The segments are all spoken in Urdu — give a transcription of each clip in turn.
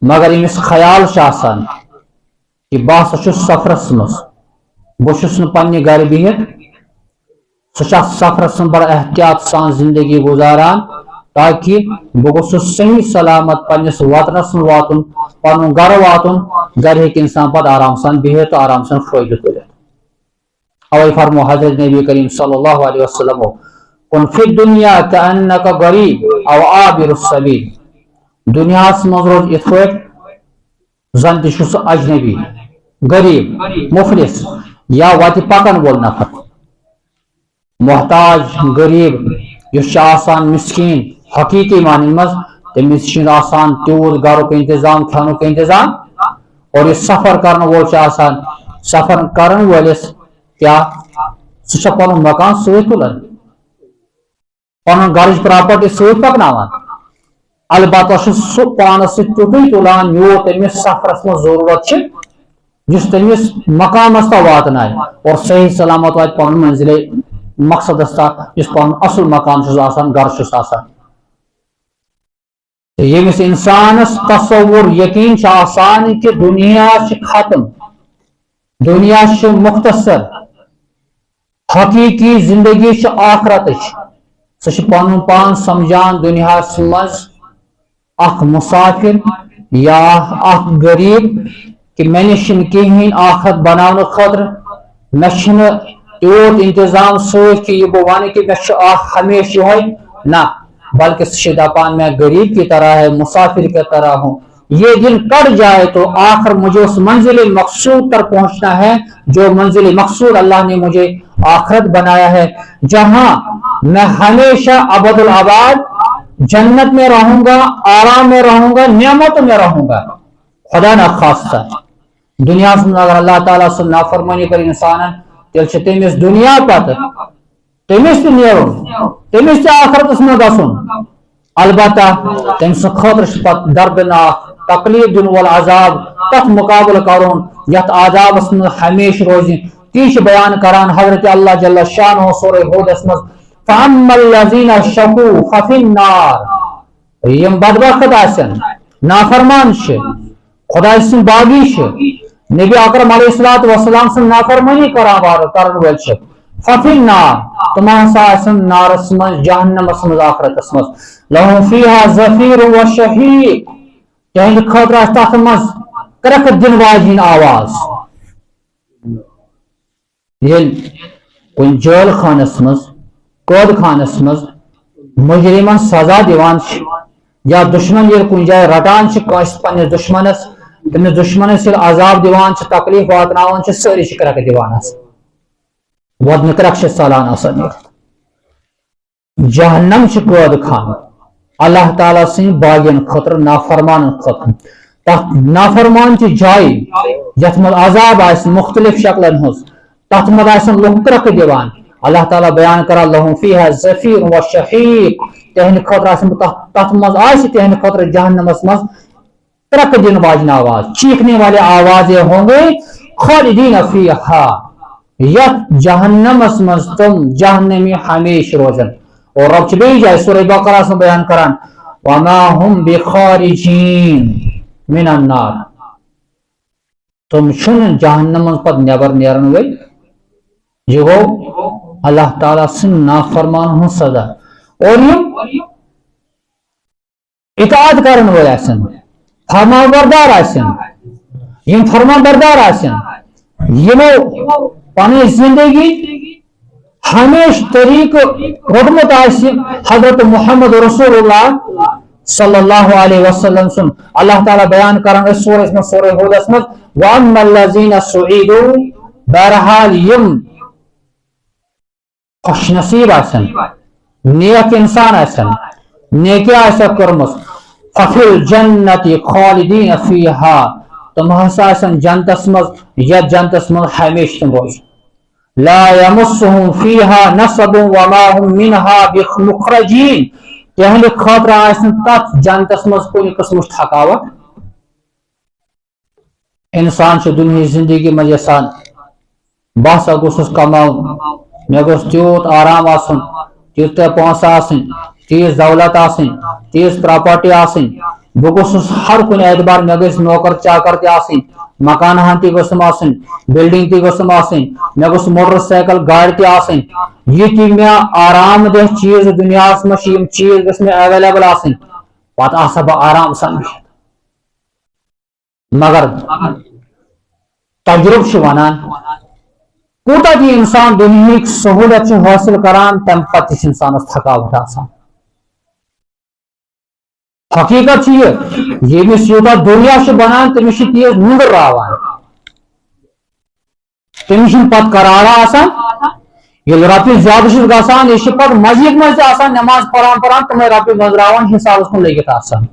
مگر امس خیال کہ بہ سا سفرس مز بہس پنہ گھر بہت سہ سفرس بڑا احتیاط سان زندگی گزاران تاکہ بہ گوسس صحیح سلامت پنس وطنس واتن پن گھر واتن گھر انسان پتہ آرام سان بہت تو آرام سان فائدہ تلت اوے فرمو حضرت نبی کریم صلی اللہ علیہ وسلم کن فی الدنیا کأنک غریب او عابر السبیل دنیا مز روز ات پہ زن تہ اجنبی غریب مفلس یا وت پکن وول نفر محتاج غریب اس مسکین حقیقی معنی مز تمس تیوت گھرک انتظام کھانک انتظام اور یہ سفر کرن وول سفر کرن ولس کیا سہ پن مکان ست تلان پن گھرچ پراپرٹی ست پکنان البتہ سہ پانس سیوٹے تلان یوت تمس سفرس من ضرورت جس تمس مقامس تک واتن اور صحیح سلامت وات پن منزل مقصدس تک اس پن اصل مقام گھر یمس انسانس تصور یقین کہ دنیا ختم دنیا مختصر حقیقی زندگی آخرت سہ پن پان سمجھان دنیا مز اخ مسافر یا اخ غریب کہ مے نش کہین آخرت بنانے خاطر مے تیوت انتظام ست کہ یہ بہ ون کہ مے ہمیشہ یہ نہ بلکہ سہ دپان میں غریب کی طرح ہے مسافر کی طرح ہوں یہ دن کٹ جائے تو آخر مجھے اس منزل مقصود تک پہنچنا ہے جو منزل مقصود اللہ نے مجھے آخرت بنایا ہے جہاں میں ہمیشہ ابد الآباد جنت میں رہوں گا آرام میں رہوں گا نعمت میں رہوں گا خدا نہ خاصہ دنیا اگر اللہ تعالیٰ سے نافرمانی کر انسان تیل تمس دنیا پتہ تمس تہ نیرن تمس تہ آخرتس من گژھن البتہ تم سن خاطر پتہ دردناک تکلیف دن وول عذاب تت مقابل کرن یت عذابس من ہمیشہ روزن تی بیان کران حضرت اللہ جل شانہ سورہ ہودس مز فاما الذین شقوا ففی النار یم بدبخت آسن نافرمان خدا سن باغی نبی اکرم علیہ الصلوۃ والسلام سن نافرمانی کرن ول ففی النار تم ہسا آسن نارس مز جہنمس مز آخرتس مز لہم فیہا زفیر و شہیق تہند خاطر تت مز کرکھ دن واجن آواز یل کن جیل خانس مز قید خانس مز مجرمن سزا دیوان یا دشمن یل کن جائے رٹان پنس دشمنس تمس دشمنس یل عذاب دیوان تکلیف واتناوان ساری کرکھ دیوان ودن کرکھ سالان آسان جہنم قید خان اللہ تعالیٰ سن باغین خطر نافرمان خطر تک نافرمان چہ جائے یت مز عذاب آس مختلف شکلن ہز تت مز آسن لوگ کرکھ دیوان اللہ تعالیٰ بیان کرا لہم فیہا زفیر و شہیق تہند خطر تت مز آس تہند خطر جہنمس مز کرکھ دن واجن آواز چیخنے والے آوازیں ہوں گے خالدین فیہا یت جہنمس مز تم جہنمی ہمیشہ روزن اور رب چھ جائے سورہ بقرہ سے بیان کران وما هم بخارجین من النار تم چھن جہنم پت نیبر نیرن ول یہ گو اللہ تعالیٰ سن نافرمان ہوں سزا اور یم اطاعت کرن ول آسن فرما بردار آسن یم فرما بردار آسن یمو پنی زندگی ہمیشہ طریق رٹمت حضرت محمد رسول اللہ صلی اللہ علیہ وسلم سن اللہ تعالیٰ بیان کران سورہ ہودس مز وَأَمَّا الَّذِينَ سُعِيدُوا بہرحال یم خوش نصیب آسن نیک انسان آسن نیکی آسن کرمس فَفِي الْجَنَّةِ خَالِدِينَ فِيهَا تم ہسا آسن جنتس مز یا جنتس مز ہمیشہ تم روز لا يمسهم فيها نصب وما هم منها بمخرجين تہند خاطر آسن تت جنتس مز کن قسم تھکاوٹ انسان دنیا زندگی مز یسان بہسا گوسس کماؤن مے گوس تیوت آرام آسن تیت پونسہ آسن تیز دولت آسن تیز پراپرٹی آسن بہ گوسس ہر کن اعتبار مے گژھِ نوکر چاکر تہ آسٕنۍ مکان ہن تہ گٔژھم آسٕنۍ بلڈنگ تہ گٔژھم آسٕنۍ مے گوٚژھ موٹر سائیکل گاڑِ تہ آسٕنۍ یہ تہ مے آرام دہ چیز دنیاہس منٛز چھِ یم چیز گژھِ مے ایویلیبل آسٕنۍ پتہٕ آسا بہ آرام سان بِہِتھ مگر تجربہ چھ ونان کوتاہ تہ انسان دنیاہک سہولت چھ حاصل کران تمہ پتہٕ چھ انسانس تھکاوٹ آسان حقیقت یہ یمس یوتاہ دنیا بنان تمس تیز نندر راوان تمس پتہ قرارا آسان یل رۄپیہِ زیادٕ چھُس گژھان یہ پتہ مسجد منٛز تہِ آسان نماز پران تمے رۄپیہِ منٛزراوان حسابس کُن لٔگِتھ آسان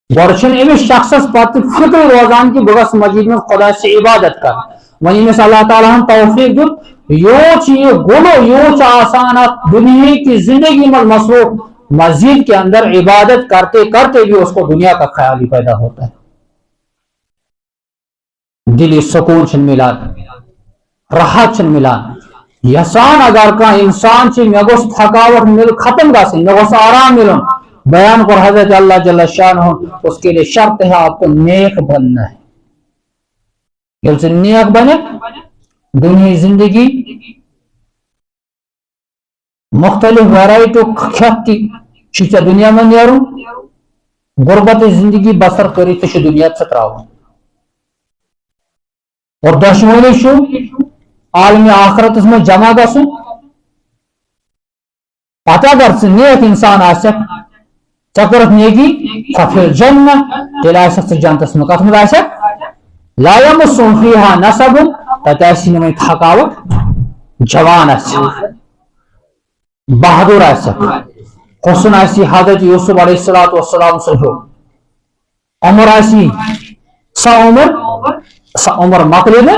گۄڈٕ چھُنہٕ أمِس شخصس پتہٕ فکر روزان کہ بہٕ گژھٕ مسجد منٛز خۄداے سٕنٛز عبادت کر وۄنۍ ییٚمِس اللہ تعالیٰ ہن توفیق دیُت یوت چھُ یہ گُلو یوت چھُ آسان اتھ دنیا کی زندگی منٛز مصروف مسجد کے اندر عبادت کرتے کرتے بھی اس کو دنیا کا خیال ہی پیدا ہوتا ہے دلی سکون چھن ملان راحت چھن ملان یسان اگر کا انسان چھ مے گوس تھکاوٹ مل ختم گژھن مے گوس آرام ملن بیان کر حضرت اللہ جل شانہ اس کے لیے شرط ہے آپ کو نیک بننا ہے یل سے نیک بنے دنیا زندگی مختلف ویرائٹی کھیت تہ دنیا میں نیرن غربت زندگی بسر کرت تہ دنیا تراؤن اور دشوانی عالم آخرتس میں جمع گھن پتہ اگر ثہ نیک انسان آسک ژے کورتھ نیکی ففل جنہ تیل آسک ژٕ جنتس میں کت منٛز آسک لا یمسہم فیہا نصب تتہ آسی نہٕ وۄنۍ تھکاوٹ جوان آسک بہادر آسک حسن آسی حضرت یوسف علیہ الصلوۃ والسلام سہو عمر آسی سا عمر مکلے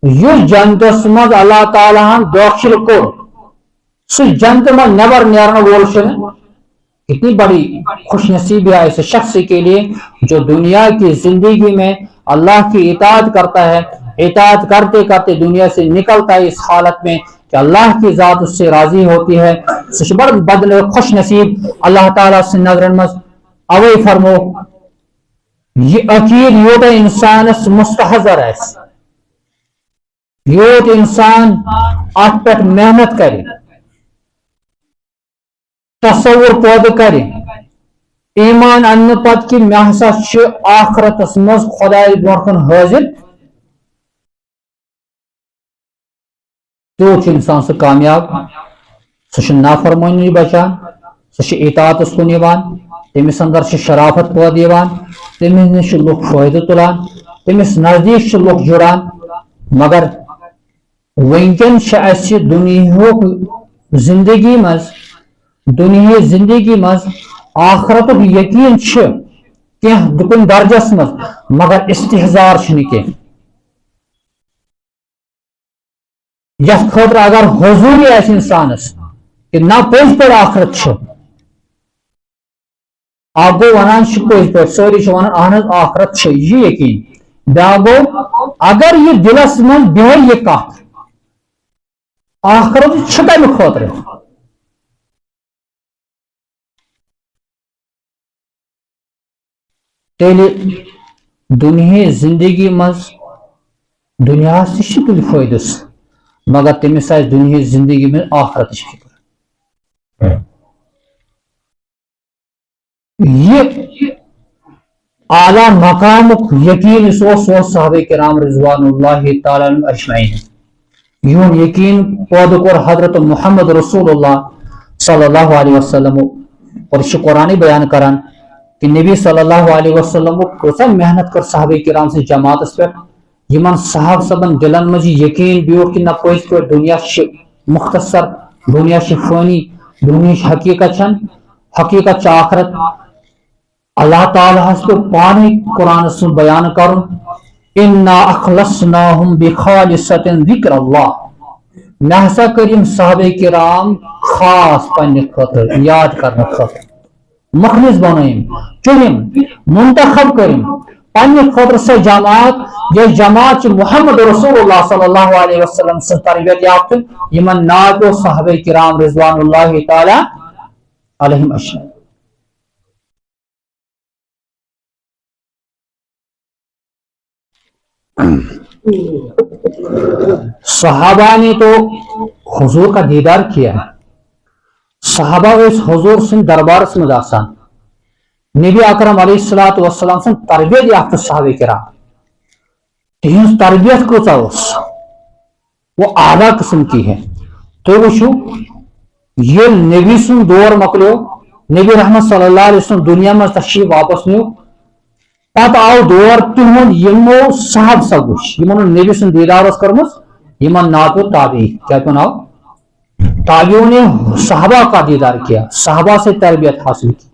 اس جنتس مز اللہ تعالیٰ ہن داخل کور سہ جنت من نبر نیرن وول اتنی بڑی خوش نصیبی ہے اس شخص کے لیے جو دنیا کی زندگی میں اللہ کی اطاعت کرتا ہے اطاعت کرتے کرتے دنیا سے نکلتا ہے اس حالت میں کہ اللہ کی ذات اس سے راضی ہوتی ہے سہ بڑ بدل خوش نصیب اللہ تعالیٰ سے نظرن مز اوے فرمو یہ عقید یوت انسانس مستحضر ہے یوت انسان ات پہ محنت کرے تصور پودہ کرے ایمان ان پت کہ مے ہسا آخرتس مز خدائے برکن حاضر تو انسان سہ کامیاب سہ نافرمانی بچان سہ اطاعتس کن تمس اندر شرافت پود تمس نش لوگ فائدہ تلان تمس نزدیک لوگ جڑان مگر ونکن اس دنیا زندگی مز دنیا زندگی مز آخرت یقین کن درجس مز مگر استحزار کی یت خاطر اگر حضوری آس انسانس کہ نہ پز پہ آخرت آپ گو ونان پز پہ سوری ونان اہن آخرت یہ یقین بیا گو اگر یہ دلس من بہ یہ کت آخرت کم خاطر تیل دنیا زندگی مز دنیا سے تل فائدس مگر تمس آس دنیا زندگی میں آخرت فکر یہ اعلی مقام یقین صحابہ کرام رضوان اللہ تعالی اجمعین یون یقین پود کور حضرت محمد رسول اللہ صلی اللہ علیہ وسلم اور یہ قرآن بیان کران کہ نبی صلی اللہ علیہ وسلم کسا محنت کر صحابہ کرام سے جماعت پہ یمن صحاب صبن دلن مز یقین بیوٹ کہ نہ پز پہ دنیا مختصر دنیا فانی دنیا حقیقت آخرت اللہ تعالیٰ کو پانے قرآن سے بیان کرن انا اخلصناہم بخالصۃ ذکر اللہ مے ہسا کریم صحابہ کرام خاص پنہ خاطر یاد کرنے خاطر مخلص بنائم چنم منتخب کریم پنہ خاطر سہ جماعت یہ جماعت محمد رسول اللہ صلی اللہ علیہ وسلم سے تربیت یافتہ یمن ناو صحابہ کرام رضوان اللہ تعالی علیہم اجمعین صحابہ نے تو حضور کا دیدار کیا ہے. صحابہ اس حضور سن دربار مز آسان. نبی اکرم علیہ الصلوۃ والسلام سن تربیت یافتہ صحابہ کرام تہذ تربیت کۭژاہ اوس وہ اعلیٰ قسم کی ہے. تُہۍ وٕچھِو ییٚلہِ نبی سُنٛد دور مۄکلیو نبی رحمت صلی اللہ علیہ وسلم دنیا میں تشریف واپس نیو پتہ آو دور تہنٛد یمو صحاب سا وٕچھ یمن نبی سُنٛد دیدار اوس کٔرمٕژ یمن ناو پیوٚو تابعی. کیا پیوٚو ناو؟ تابعیوں نے صحابہ کا دیدار کیا, صحابہ سے تربیت حاصل کی.